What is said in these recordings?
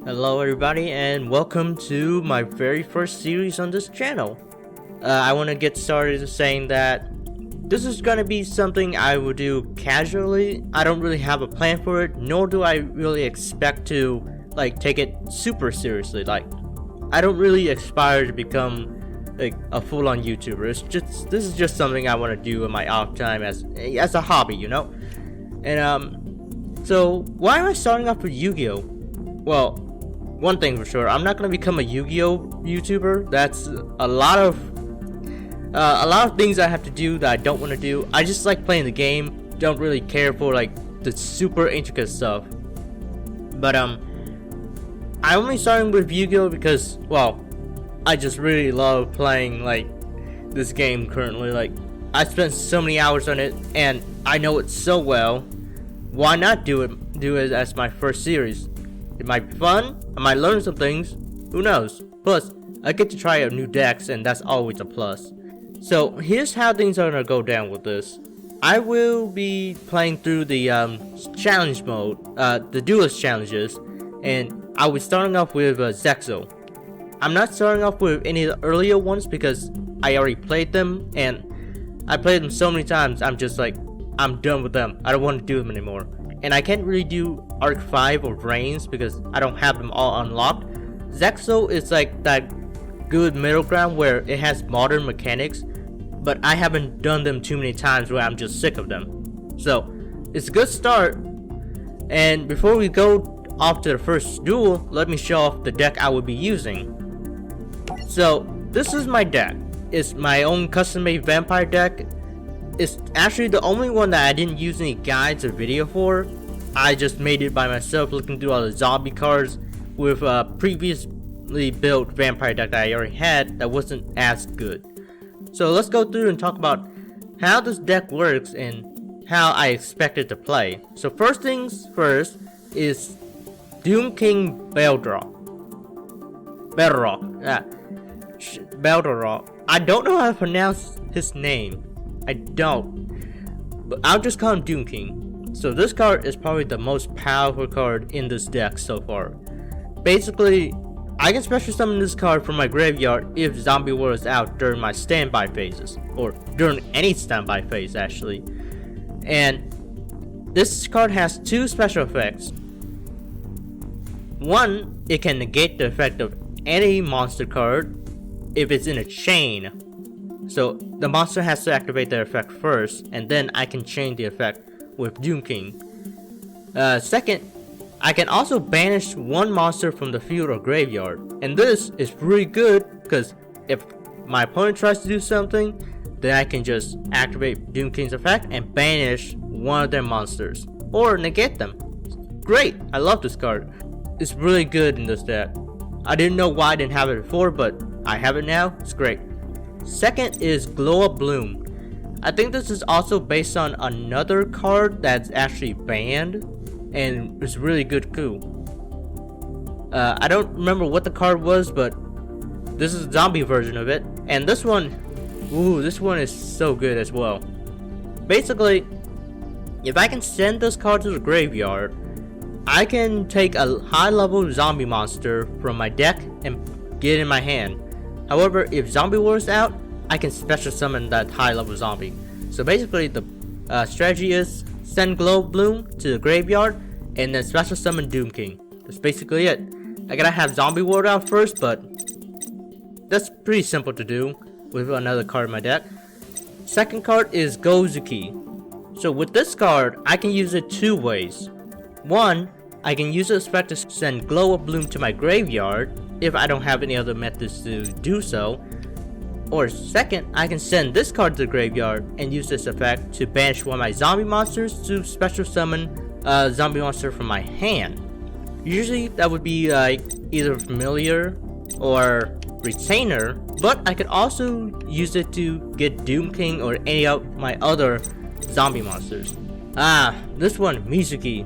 Hello everybody and welcome to my very first series on this channel. I want to get started saying that this is going to be something I will do casually. I don't really have a plan for it, nor do I really expect to take it super seriously. I don't really aspire to become a full-on YouTuber. This is just something I want to do in my off time as a hobby, you know? And so why am I starting off with Yu-Gi-Oh? Well, one thing for sure, I'm not gonna become a Yu-Gi-Oh YouTuber. That's a lot of things I have to do that I don't want to do. I just like playing the game. Don't really care for the super intricate stuff. But I'm only starting with Yu-Gi-Oh because, well, I just really love playing this game currently. I spent so many hours on it and I know it so well. Why not do it as my first series? It might be fun, I might learn some things, who knows. Plus, I get to try out new decks and that's always a plus. So here's how things are gonna go down with this. I will be playing through the challenge mode, the duelist challenges, and I'll be starting off with Zexal. I'm not starting off with any of the earlier ones because I already played them and I played them so many times I'm just I'm done with them. I don't want to do them anymore. And I can't really do Arc 5 or Reigns because I don't have them all unlocked. Zexal is that good middle ground where it has modern mechanics, but I haven't done them too many times where I'm just sick of them. So, it's a good start. And before we go off to the first duel, let me show off the deck I will be using. So, this is my deck. It's my own custom-made vampire deck. It's actually the only one that I didn't use any guides or video for. I just made it by myself, looking through all the zombie cards with a previously built vampire deck that I already had that wasn't as good. So let's go through and talk about how this deck works and how I expect it to play. So first things first is Doom King Beldrock. Beldrock. I don't know how to pronounce his name. I don't, but I'll just call him Doom King. So this card is probably the most powerful card in this deck so far. Basically, I can special summon this card from my graveyard if Zombie War is out during my standby phases, or during any standby phase actually. And this card has two special effects. One, it can negate the effect of any monster card if it's in a chain. So the monster has to activate their effect first, and then I can chain the effect with Doom King. Second, I can also banish one monster from the field or graveyard, and this is really good because if my opponent tries to do something, then I can just activate Doom King's effect and banish one of their monsters or negate them. Great, I love this card. It's really good in this deck. I didn't know why I didn't have it before, but I have it now. It's great. Second is Glow Up Bloom. I think this is also based on another card that's actually banned, and it's really good too. I don't remember what the card was, but this is a zombie version of it. And this one, this one is so good as well. Basically, if I can send this card to the graveyard, I can take a high level zombie monster from my deck and get it in my hand. However, if Zombie War is out, I can special summon that high level zombie. So basically the strategy is send Glow Bloom to the graveyard and then special summon Doom King. That's basically it. I gotta have Zombie War out first, but that's pretty simple to do with another card in my deck. Second card is Gozuki. So with this card, I can use it two ways. One, I can use the effect to send Glow Up Bloom to my graveyard if I don't have any other methods to do so. Or second, I can send this card to the graveyard and use this effect to banish one of my zombie monsters to special summon a zombie monster from my hand. Usually that would be either Familiar or Retainer, but I could also use it to get Doom King or any of my other zombie monsters. This one, Mizuki.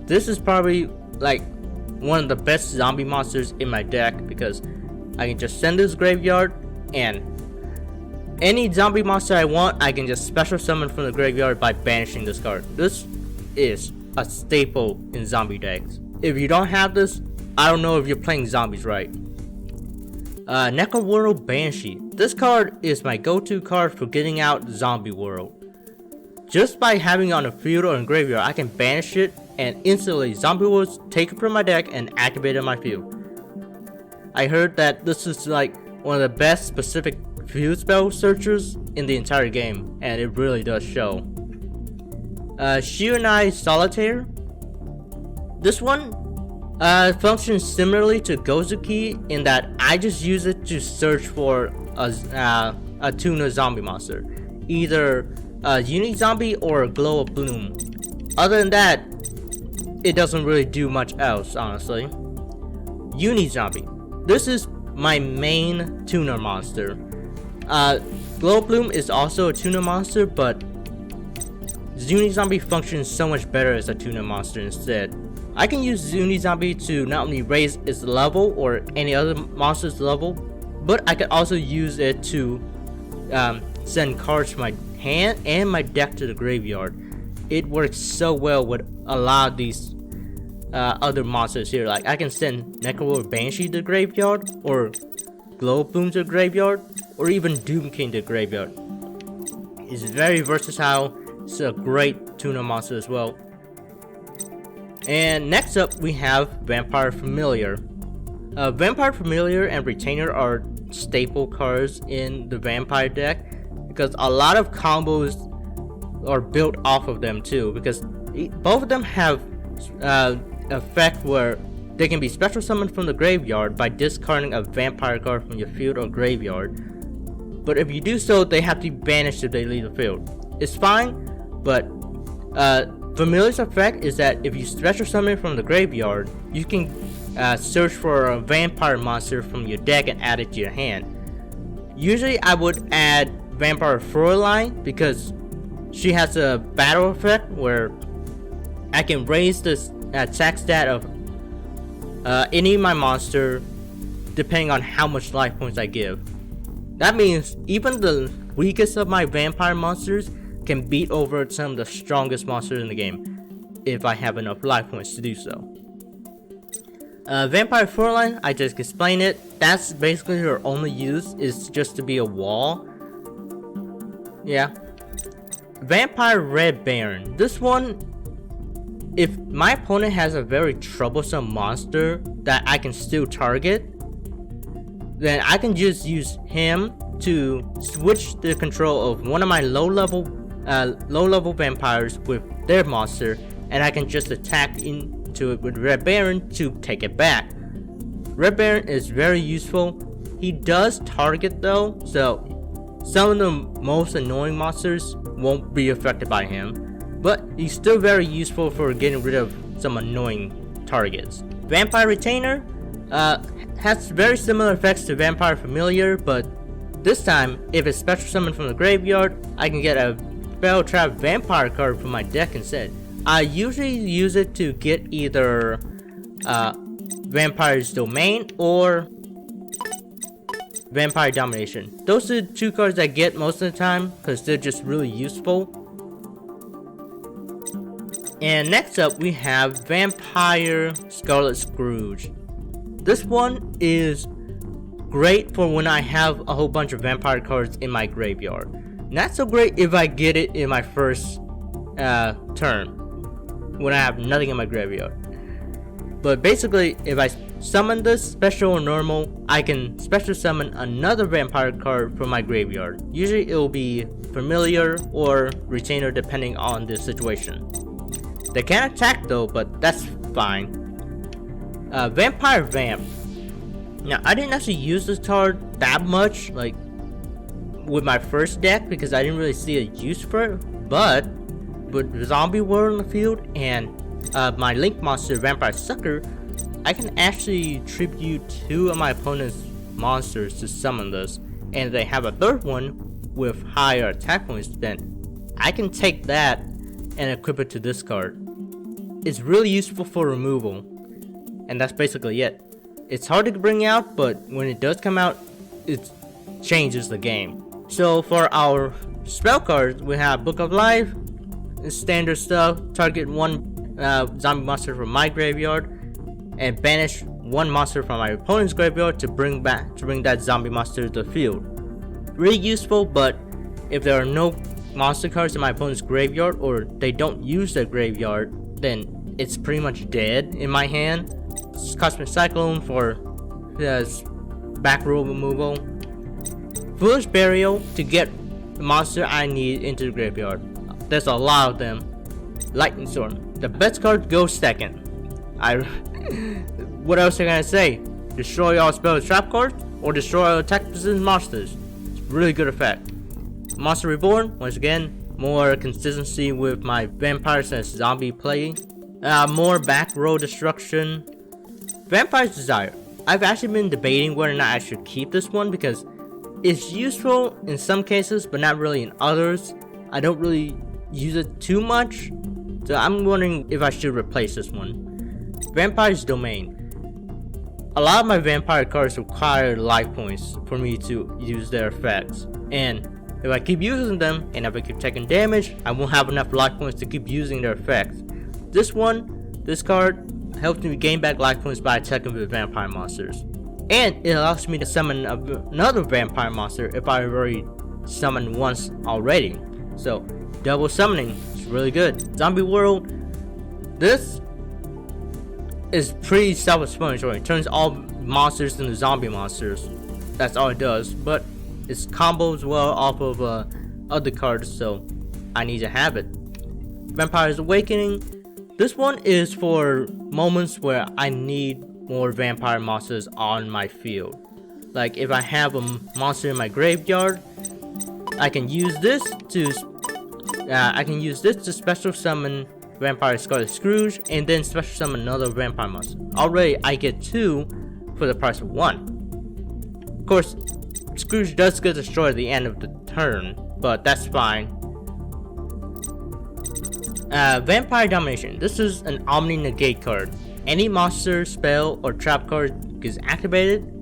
This is probably one of the best zombie monsters in my deck because I can just send this graveyard and any zombie monster I want, I can just special summon from the graveyard by banishing this card. This is a staple in zombie decks. If you don't have this, I don't know if you're playing zombies right. Necro World Banshee. This card is my go-to card for getting out Zombie World. Just by having it on the field or in graveyard, I can banish it and instantly Zombie Worlds take it from my deck and activate it on my field. I heard that this is like one of the best specific field spell searchers in the entire game, and it really does show. Shionai Solitaire. This one functions similarly to Gozuki in that I just use it to search for a tuna zombie monster, either a Uni Zombie or a Glow of Bloom. Other than that, it doesn't really do much else, honestly. Uni Zombie. This is my main tuna monster. Glow of Bloom is also a tuna monster, but Uni Zombie functions so much better as a tuna monster instead. I can use Uni Zombie to not only raise its level or any other monster's level, but I can also use it to send cards from my hand and my deck to the graveyard. It works so well with a lot of these other monsters here. Like I can send Necro Banshee to the graveyard, or Glow Boom to the graveyard, or even Doom King to the graveyard. It's very versatile. It's a great tuna monster as well. And next up we have Vampire Familiar. Vampire Familiar and Retainer are staple cards in the Vampire deck because a lot of combos are built off of them too, because both of them have effect where they can be special summoned from the graveyard by discarding a vampire card from your field or graveyard. But if you do so, they have to be banished if they leave the field. It's fine, but Familiar's effect is that if you special summon it from the graveyard, you can search for a vampire monster from your deck and add it to your hand. Usually I would add Vampire Fräulein because she has a battle effect where I can raise this attack stat of any of my monster depending on how much life points I give. That means even the weakest of my vampire monsters can beat over some of the strongest monsters in the game if I have enough life points to do so. Vampire Fräulein, I just explained it. That's basically her only use, is just to be a wall. Yeah. Vampire Red Baron. This one, if my opponent has a very troublesome monster that I can still target, then I can just use him to switch the control of one of my low level vampires with their monster, and I can just attack into it with Red Baron to take it back. Red Baron is very useful. He does target though, so some of the most annoying monsters won't be affected by him, but he's still very useful for getting rid of some annoying targets. Vampire Retainer has very similar effects to Vampire Familiar, but this time, if it's special summoned from the graveyard, I can get a Spell Trap Vampire card from my deck instead. I usually use it to get either Vampire's Domain or Vampire Domination. Those are the two cards I get most of the time because they're just really useful. And next up we have Vampire Scarlet Scrooge. This one is great for when I have a whole bunch of vampire cards in my graveyard. Not so great if I get it in my first turn, when I have nothing in my graveyard. But basically, if I summon this special or normal, I can special summon another vampire card from my graveyard. Usually it will be Familiar or Retainer depending on the situation. They can attack though, but that's fine. Vampire Vamp. Now I didn't actually use this card that much, like with my first deck, because I didn't really see a use for it, but with Zombie World in the field and my Link monster Vampire Sucker, I can actually tribute 2 of my opponent's monsters to summon this, and if they have a third one with higher attack points, then I can take that and equip it to this card. It's really useful for removal, and that's basically it. It's hard to bring out, but when it does come out, it changes the game. So for our spell cards, we have Book of Life, standard stuff, target 1 zombie monster from my graveyard, and banish one monster from my opponent's graveyard to bring that zombie monster to the field. Really useful, but if there are no monster cards in my opponent's graveyard or they don't use their graveyard, then it's pretty much dead in my hand. Cosmic Cyclone for back row removal. Foolish Burial to get the monster I need into the graveyard. There's a lot of them. Lightning Storm. The best card goes second. What else am I gonna say? Destroy all spell trap cards or destroy all attack position monsters. It's really good effect. Monster Reborn, once again, more consistency with my vampires and zombie play. More back row destruction. Vampire's Desire. I've actually been debating whether or not I should keep this one because it's useful in some cases, but not really in others. I don't really use it too much, so I'm wondering if I should replace this one. Vampire's Domain. A lot of my vampire cards require life points for me to use their effects, and if I keep using them and if I keep taking damage, I won't have enough life points to keep using their effects. This card helps me gain back life points by attacking with vampire monsters, and it allows me to summon another vampire monster if I already summoned once already. So double summoning is really good. Zombie World. This is pretty self-explanatory. It turns all monsters into zombie monsters. That's all it does. But it's combos well off of other cards, so I need to have it. Vampire's Awakening. This one is for moments where I need more vampire monsters on my field. Like if I have a monster in my graveyard, I can use this to special summon Vampire Scarlet Scrooge and then special summon another vampire monster. Already I get 2 for the price of 1. Of course, Scrooge does get destroyed at the end of the turn, but that's fine. Vampire Domination. This is an Omni Negate card. Any monster, spell, or trap card gets activated,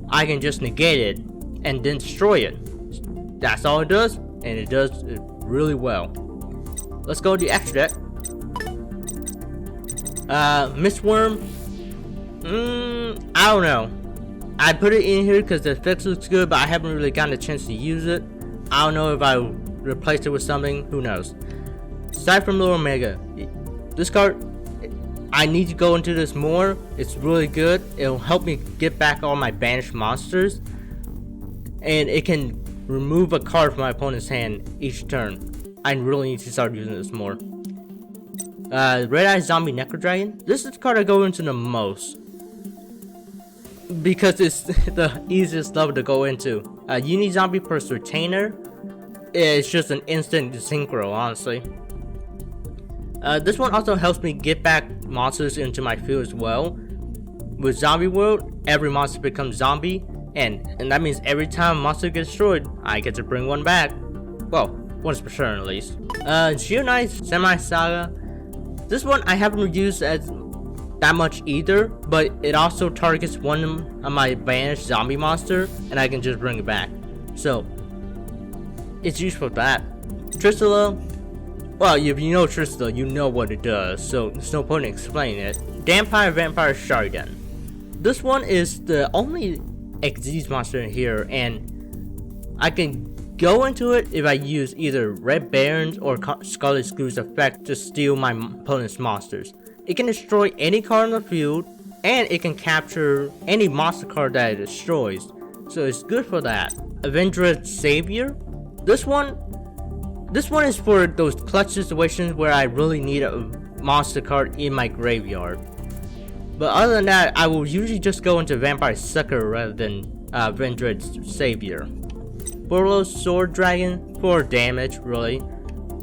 I can just negate it and then destroy it. That's all it does, and it does it really well. Let's go to the extra deck. Mistworm. I don't know. I put it in here because the effects looks good, but I haven't really gotten a chance to use it. I don't know if I replace it with something. Who knows? Aside from Lord Omega, this card, I need to go into this more. It's really good. It'll help me get back all my banished monsters, and it can remove a card from my opponent's hand each turn. I really need to start using this more. Red Eye Zombie Necro Dragon. This is the card I go into the most because it's the easiest level to go into. Uni Zombie plus Retainer. It's just an instant synchro, honestly. This one also helps me get back monsters into my field as well. With Zombie World, every monster becomes zombie, and that means every time a monster gets destroyed, I get to bring one back. Well, once per turn at least. Geonight's Semi-Saga. This one I haven't used as that much either, but it also targets one of my banished zombie monster, and I can just bring it back. So, it's useful for that. Tristela. Well, if you know Tristela, you know what it does, so there's no point in explaining it. Vampire Sharidan. This one is the only Xyz monster in here, and I can go into it if I use either Red Baron's or Scarlet Screw's effect to steal my opponent's monsters. It can destroy any card on the field, and it can capture any monster card that it destroys, so it's good for that. Avenged Savior. This one is for those clutch situations where I really need a monster card in my graveyard. But other than that, I will usually just go into Vampire Sucker rather than Avenged Savior. Borlos Sword Dragon for damage, really.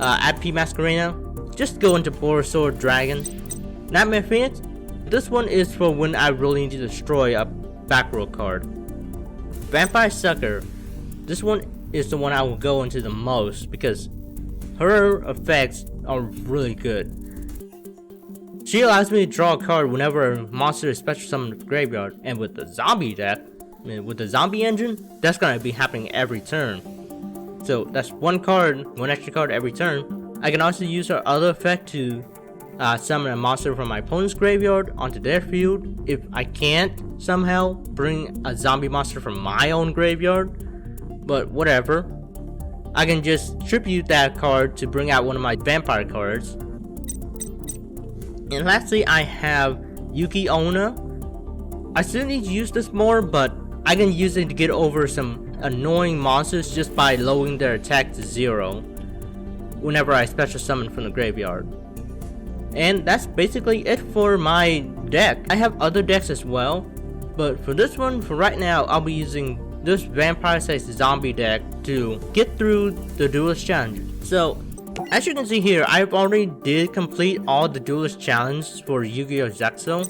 At P Masquerena, just go into Boros Sword Dragon. Nightmare Phoenix. This one is for when I really need to destroy a back row card. Vampire Sucker. This one is the one I will go into the most because her effects are really good. She allows me to draw a card whenever a monster is special summoned to the graveyard, and with the zombie deck, with the zombie engine, that's gonna be happening every turn. So that's one extra card every turn. I can also use her other effect to summon a monster from my opponent's graveyard onto their field. If I can't somehow bring a zombie monster from my own graveyard, but whatever, I can just tribute that card to bring out one of my vampire cards. And lastly, I have Yugioh. I still need to use this more, but I can use it to get over some annoying monsters just by lowering their attack to 0 whenever I special summon from the graveyard. And that's basically it for my deck. I have other decks as well, but for this one, for right now, I'll be using this vampire-sized zombie deck to get through the duelist challenge. So, as you can see here, I've already did complete all the duelist challenges for Yu-Gi-Oh! Zexal,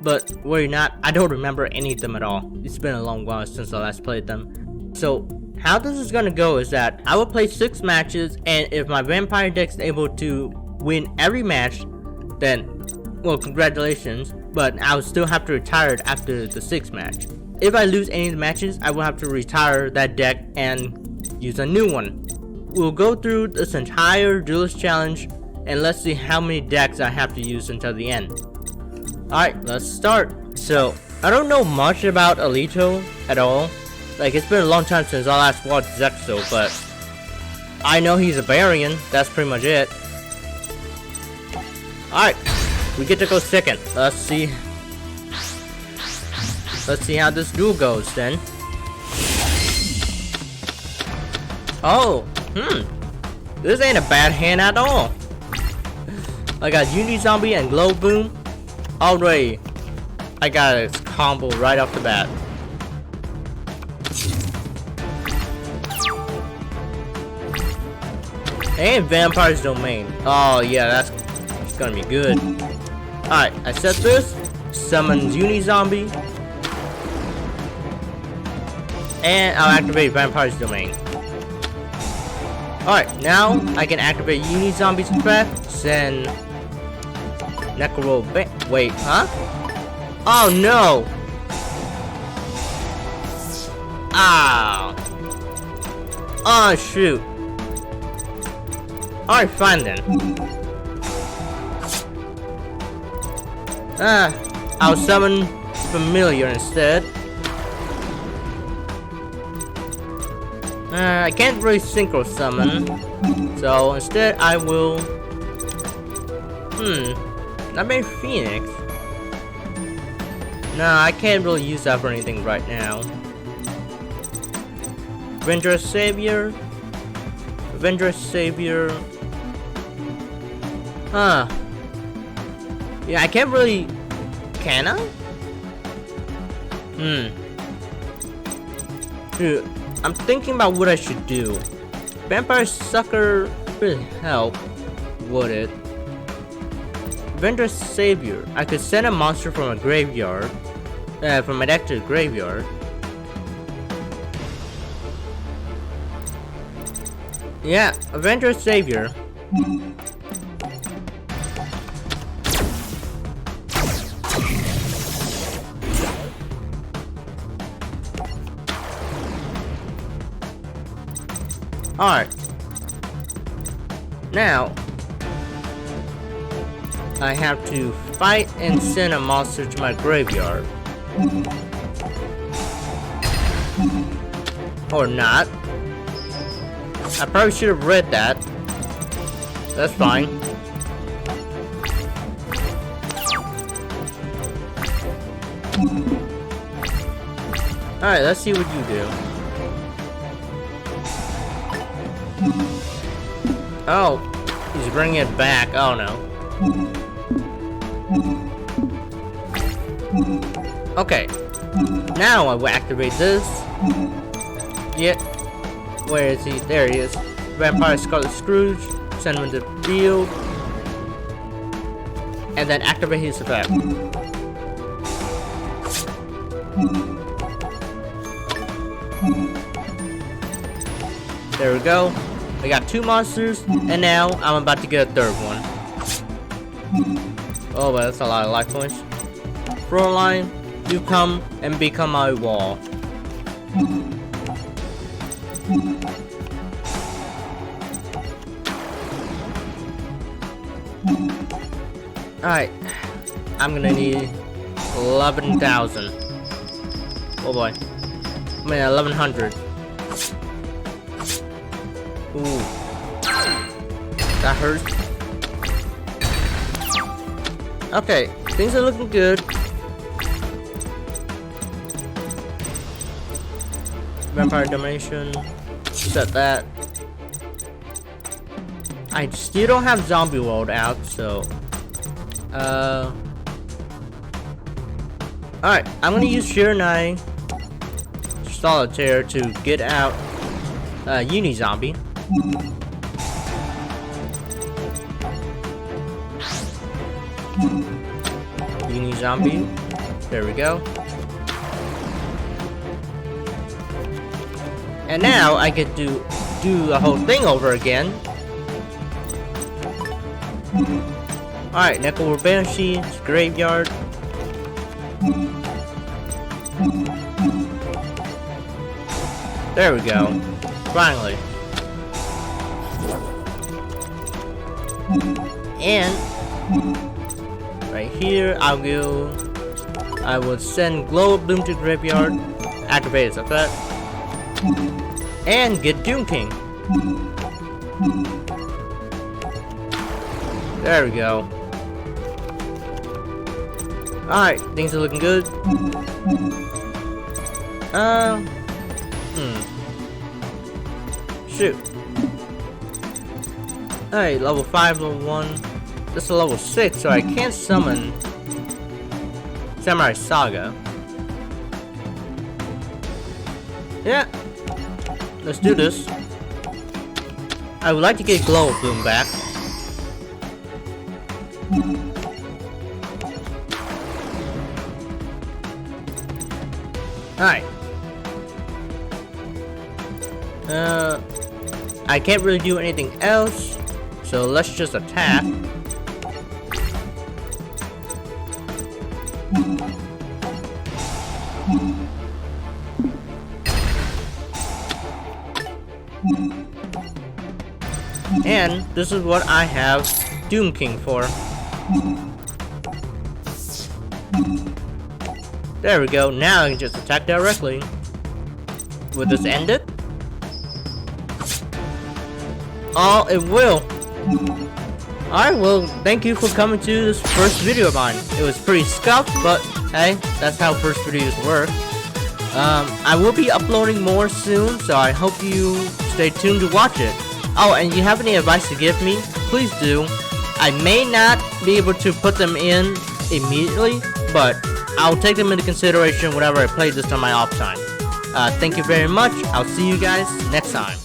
but worry not, I don't remember any of them at all. It's been a long while since I last played them. So, how this is gonna go is that I will play 6 matches, and if my vampire deck is able to win every match, then, well, congratulations, but I'll still have to retire it after the 6th match. If I lose any of the matches, I will have to retire that deck and use a new one. We'll go through this entire duelist challenge, and let's see how many decks I have to use until the end. Alright, let's start. So, I don't know much about Alito at all. Like, it's been a long time since I last watched Zexal, but I know he's a Barian, that's pretty much it. Alright, we get to go second. Let's see how this duel goes then. Oh, this ain't a bad hand at all. I got Uni Zombie and Glow Boom. Already, I got a combo right off the bat. And Vampire's Domain. Oh yeah, that's gonna be good. Alright, I set this. Summons Uni Zombie. And I'll activate Vampire's Domain. Alright, now I can activate Uni Zombie's effect. Send Necro wait, huh? Oh no! Ah! Oh shoot! Alright, fine then. I'll summon Familiar instead. I can't really synchro summon, so instead I will... not maybe Phoenix. No, I can't really use that for anything right now. Vengerous Savior. Vengerous Savior. Huh. Yeah, I can't really... Can I? Dude, I'm thinking about what I should do. Vampire Sucker would help, would it? Vengerous Savior. I could send a monster from a graveyard. From my deck to the graveyard. Yeah, Vengerous Savior. Alright. Now, I have to fight and send a monster to my graveyard. Or not. I probably should have read that. That's fine. Alright, let's see what you do. Oh, he's bringing it back. Oh no. Okay. Now I will activate this. Yeah. Where is he? There he is. Vampire Scarlet Scrooge. Send him to the field. And then activate his effect. There we go. I got 2 monsters, and now I'm about to get a 3rd one. Oh, but that's a lot of life points. Front line, you come and become my wall. Alright, I'm gonna need 11,000. Oh boy. I mean 1100. Ooh. That hurts. Okay, things are looking good. Vampire Domination. Set that. I still don't have Zombie World out, so alright, I'm gonna use Shiranai Solitaire to get out Uni Zombie. Uni Zombie. There we go. And now I get to do the whole thing over again. Alright, Neko Banshee, Graveyard. There we go. Finally. And right here, I will send Glow of Bloom to Graveyard, activate its effect, and get Doom King. There we go. Alright, things are looking good. Shoot. Alright, level 5, level 1. This is level 6, so I can't summon Samurai Saga. Yeah. Let's do this. I would like to get Glow of Bloom back. Alright. I can't really do anything else, so let's just attack. And this is what I have Doom King for. There we go, now I can just attack directly. Will this end it? Oh, it will. Alright, well, thank you for coming to this first video of mine. It was pretty scuffed, but hey, that's how first videos work. I will be uploading more soon, so I hope you stay tuned to watch it. Oh, and if you have any advice to give me, please do. I may not be able to put them in immediately, but I'll take them into consideration whenever I play this on my off time. Thank you very much. I'll see you guys next time.